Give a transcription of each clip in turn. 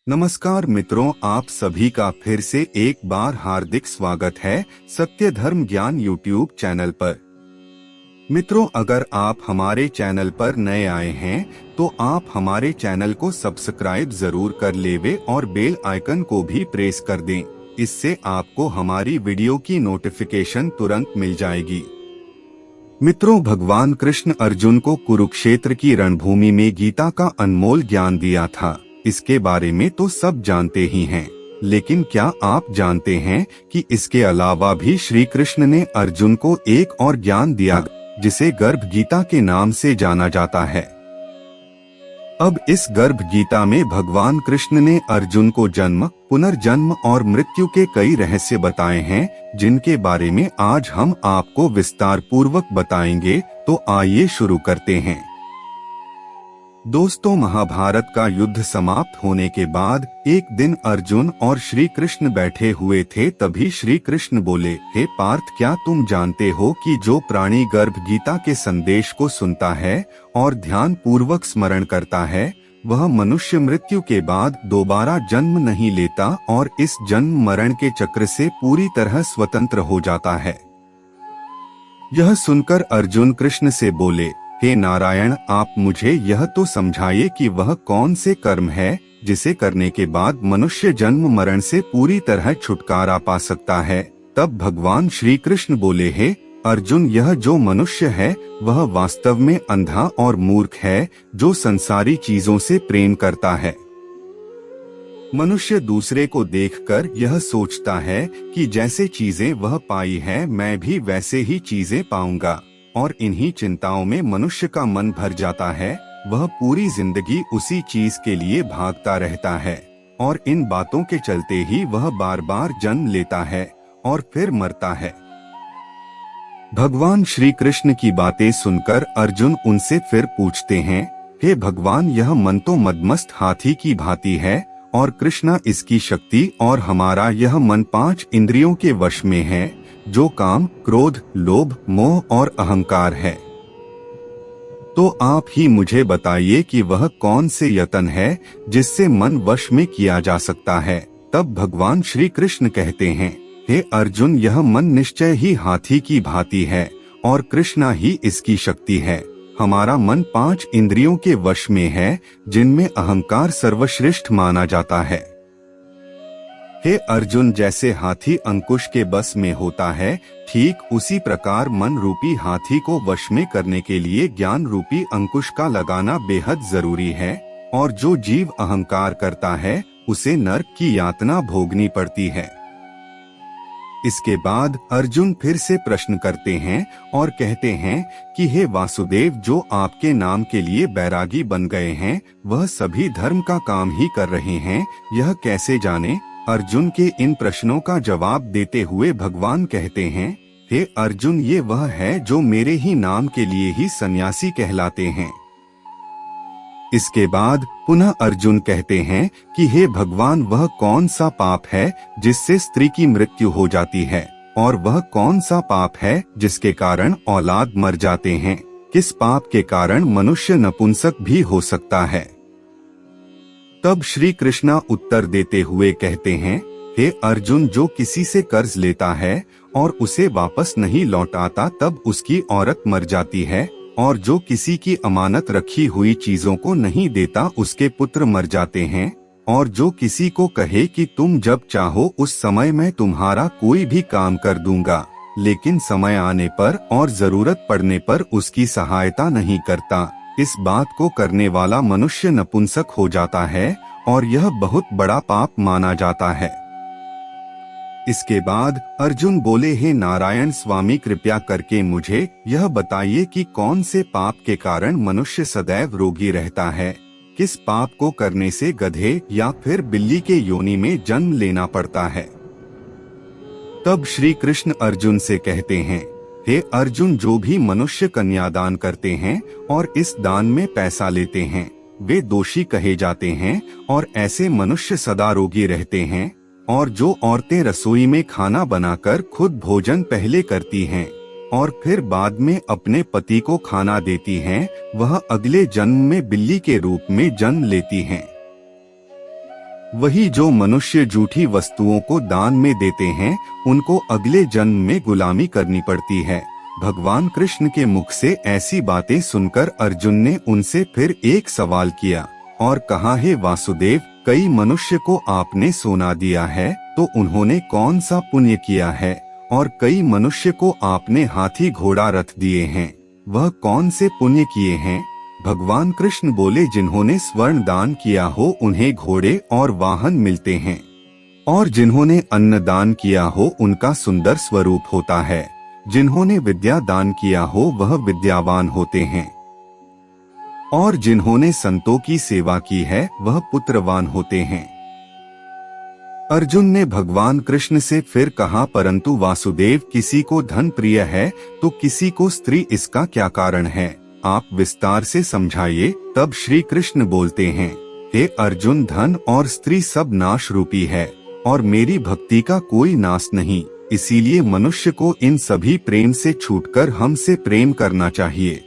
नमस्कार मित्रों, आप सभी का फिर से एक बार हार्दिक स्वागत है सत्य धर्म ज्ञान यूट्यूब चैनल पर। मित्रों, अगर आप हमारे चैनल पर नए आए हैं तो आप हमारे चैनल को सब्सक्राइब जरूर कर लेवे और बेल आइकन को भी प्रेस कर दें। इससे आपको हमारी वीडियो की नोटिफिकेशन तुरंत मिल जाएगी। मित्रों, भगवान कृष्ण अर्जुन को कुरुक्षेत्र की रणभूमि में गीता का अनमोल ज्ञान दिया था। इसके बारे में तो सब जानते ही हैं, लेकिन क्या आप जानते हैं कि इसके अलावा भी श्री कृष्ण ने अर्जुन को एक और ज्ञान दिया जिसे गर्भ गीता के नाम से जाना जाता है। अब इस गर्भ गीता में भगवान कृष्ण ने अर्जुन को जन्म, पुनर्जन्म और मृत्यु के कई रहस्य बताए हैं, जिनके बारे में आज हम आपको विस्तार पूर्वक बताएंगे। तो आइए शुरू करते हैं। दोस्तों, महाभारत का युद्ध समाप्त होने के बाद एक दिन अर्जुन और श्री कृष्ण बैठे हुए थे। तभी श्री कृष्ण बोले, हे पार्थ, क्या तुम जानते हो कि जो प्राणी गर्भ गीता के संदेश को सुनता है और ध्यान पूर्वक स्मरण करता है, वह मनुष्य मृत्यु के बाद दोबारा जन्म नहीं लेता और इस जन्म मरण के चक्र से पूरी तरह स्वतंत्र हो जाता है। यह सुनकर अर्जुन कृष्ण से बोले, हे नारायण, आप मुझे यह तो समझाइए कि वह कौन से कर्म है जिसे करने के बाद मनुष्य जन्म मरण से पूरी तरह छुटकारा पा सकता है। तब भगवान श्री कृष्ण बोले, हे अर्जुन, यह जो मनुष्य है वह वास्तव में अंधा और मूर्ख है, जो संसारी चीजों से प्रेम करता है। मनुष्य दूसरे को देखकर यह सोचता है कि जैसे चीजें वह पाई है मैं भी वैसे ही चीजें पाऊंगा, और इन्हीं चिंताओं में मनुष्य का मन भर जाता है। वह पूरी जिंदगी उसी चीज के लिए भागता रहता है और इन बातों के चलते ही वह बार बार जन्म लेता है और फिर मरता है। भगवान श्री कृष्ण की बातें सुनकर अर्जुन उनसे फिर पूछते हैं, हे भगवान, यह मन तो मदमस्त हाथी की भांति है और कृष्णा इसकी शक्ति, और हमारा यह मन 5 इंद्रियों के वश में है, जो काम, क्रोध, लोभ, मोह और अहंकार है। तो आप ही मुझे बताइए कि वह कौन से यतन है जिससे मन वश में किया जा सकता है। तब भगवान श्री कृष्ण कहते हैं, हे अर्जुन, यह मन निश्चय ही हाथी की भांति है और कृष्णा ही इसकी शक्ति है। हमारा मन 5 इंद्रियों के वश में है, जिनमें अहंकार सर्वश्रेष्ठ माना जाता है। हे अर्जुन, जैसे हाथी अंकुश के बस में होता है, ठीक उसी प्रकार मन रूपी हाथी को वश में करने के लिए ज्ञान रूपी अंकुश का लगाना बेहद जरूरी है, और जो जीव अहंकार करता है उसे नरक की यातना भोगनी पड़ती है। इसके बाद अर्जुन फिर से प्रश्न करते हैं और कहते हैं कि हे वासुदेव, जो आपके नाम के लिए बैरागी बन गए हैं वह सभी धर्म का काम ही कर रहे हैं, यह कैसे जाने। अर्जुन के इन प्रश्नों का जवाब देते हुए भगवान कहते हैं, हे अर्जुन, ये वह है जो मेरे ही नाम के लिए ही सन्यासी कहलाते हैं। इसके बाद पुनः अर्जुन कहते हैं कि हे भगवान, वह कौन सा पाप है जिससे स्त्री की मृत्यु हो जाती है, और वह कौन सा पाप है जिसके कारण औलाद मर जाते हैं। किस पाप के कारण मनुष्य नपुंसक भी हो सकता है। तब श्री कृष्णा उत्तर देते हुए कहते हैं, हे अर्जुन, जो किसी से कर्ज लेता है और उसे वापस नहीं लौटाता तब उसकी औरत मर जाती है, और जो किसी की अमानत रखी हुई चीजों को नहीं देता उसके पुत्र मर जाते हैं, और जो किसी को कहे कि तुम जब चाहो उस समय मैं तुम्हारा कोई भी काम कर दूंगा, लेकिन समय आने पर और जरूरत पड़ने पर उसकी सहायता नहीं करता, इस बात को करने वाला मनुष्य नपुंसक हो जाता है और यह बहुत बड़ा पाप माना जाता है। इसके बाद अर्जुन बोले, हे नारायण स्वामी, कृपया करके मुझे यह बताइए कि कौन से पाप के कारण मनुष्य सदैव रोगी रहता है। किस पाप को करने से गधे या फिर बिल्ली के योनि में जन्म लेना पड़ता है। तब श्री कृष्ण अर्जुन से कहते हैं, हे अर्जुन, जो भी मनुष्य कन्यादान करते हैं और इस दान में पैसा लेते हैं वे दोषी कहे जाते हैं, और ऐसे मनुष्य सदा रोगी रहते हैं। और जो औरतें रसोई में खाना बनाकर खुद भोजन पहले करती हैं और फिर बाद में अपने पति को खाना देती हैं, वह अगले जन्म में बिल्ली के रूप में जन्म लेती हैं। वही जो मनुष्य झूठी वस्तुओं को दान में देते हैं उनको अगले जन्म में गुलामी करनी पड़ती है। भगवान कृष्ण के मुख से ऐसी बातें सुनकर अर्जुन ने उनसे फिर एक सवाल किया और कहा, हे वासुदेव, कई मनुष्य को आपने सोना दिया है तो उन्होंने कौन सा पुण्य किया है, और कई मनुष्य को आपने हाथी घोड़ा रथ दिए हैं, वह कौन से पुण्य किए हैं? भगवान कृष्ण बोले, जिन्होंने स्वर्ण दान किया हो उन्हें घोड़े और वाहन मिलते हैं, और जिन्होंने अन्न दान किया हो उनका सुंदर स्वरूप होता है, जिन्होंने विद्या दान किया हो वह विद्यावान होते हैं, और जिन्होंने संतों की सेवा की है वह पुत्रवान होते हैं। अर्जुन ने भगवान कृष्ण से फिर कहा, परंतु वासुदेव, किसी को धन प्रिय है तो किसी को स्त्री, इसका क्या कारण है? आप विस्तार से समझाइए। तब श्री कृष्ण बोलते हैं, हे अर्जुन, धन और स्त्री सब नाश रूपी है और मेरी भक्ति का कोई नाश नहीं, इसीलिए मनुष्य को इन सभी प्रेम से छूटकर हमसे प्रेम करना चाहिए।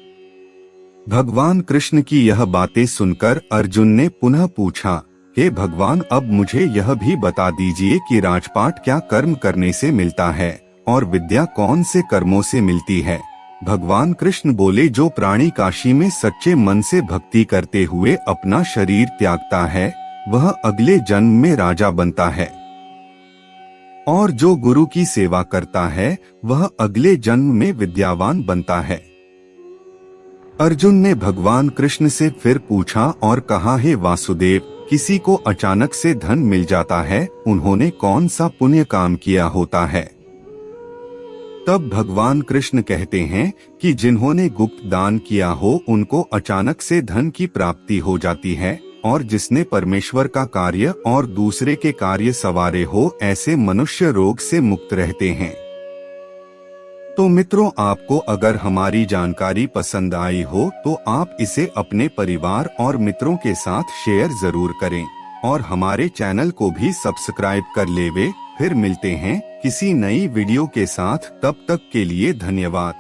भगवान कृष्ण की यह बातें सुनकर अर्जुन ने पुनः पूछा, हे भगवान, अब मुझे यह भी बता दीजिए कि राजपाट क्या कर्म करने से मिलता है और विद्या कौन से कर्मों से मिलती है? भगवान कृष्ण बोले, जो प्राणी काशी में सच्चे मन से भक्ति करते हुए अपना शरीर त्यागता है वह अगले जन्म में राजा बनता है, और जो गुरु की सेवा करता है वह अगले जन्म में विद्यावान बनता है। अर्जुन ने भगवान कृष्ण से फिर पूछा और कहा, हे वासुदेव, किसी को अचानक से धन मिल जाता है, उन्होंने कौन सा पुण्य काम किया होता है? तब भगवान कृष्ण कहते हैं कि जिन्होंने गुप्त दान किया हो उनको अचानक से धन की प्राप्ति हो जाती है, और जिसने परमेश्वर का कार्य और दूसरे के कार्य सवारे हो ऐसे मनुष्य रोग से मुक्त रहते हैं। तो मित्रों, आपको अगर हमारी जानकारी पसंद आई हो तो आप इसे अपने परिवार और मित्रों के साथ शेयर जरूर करें और हमारे चैनल को भी सब्सक्राइब कर लेवे। फिर मिलते हैं किसी नई वीडियो के साथ, तब तक के लिए धन्यवाद।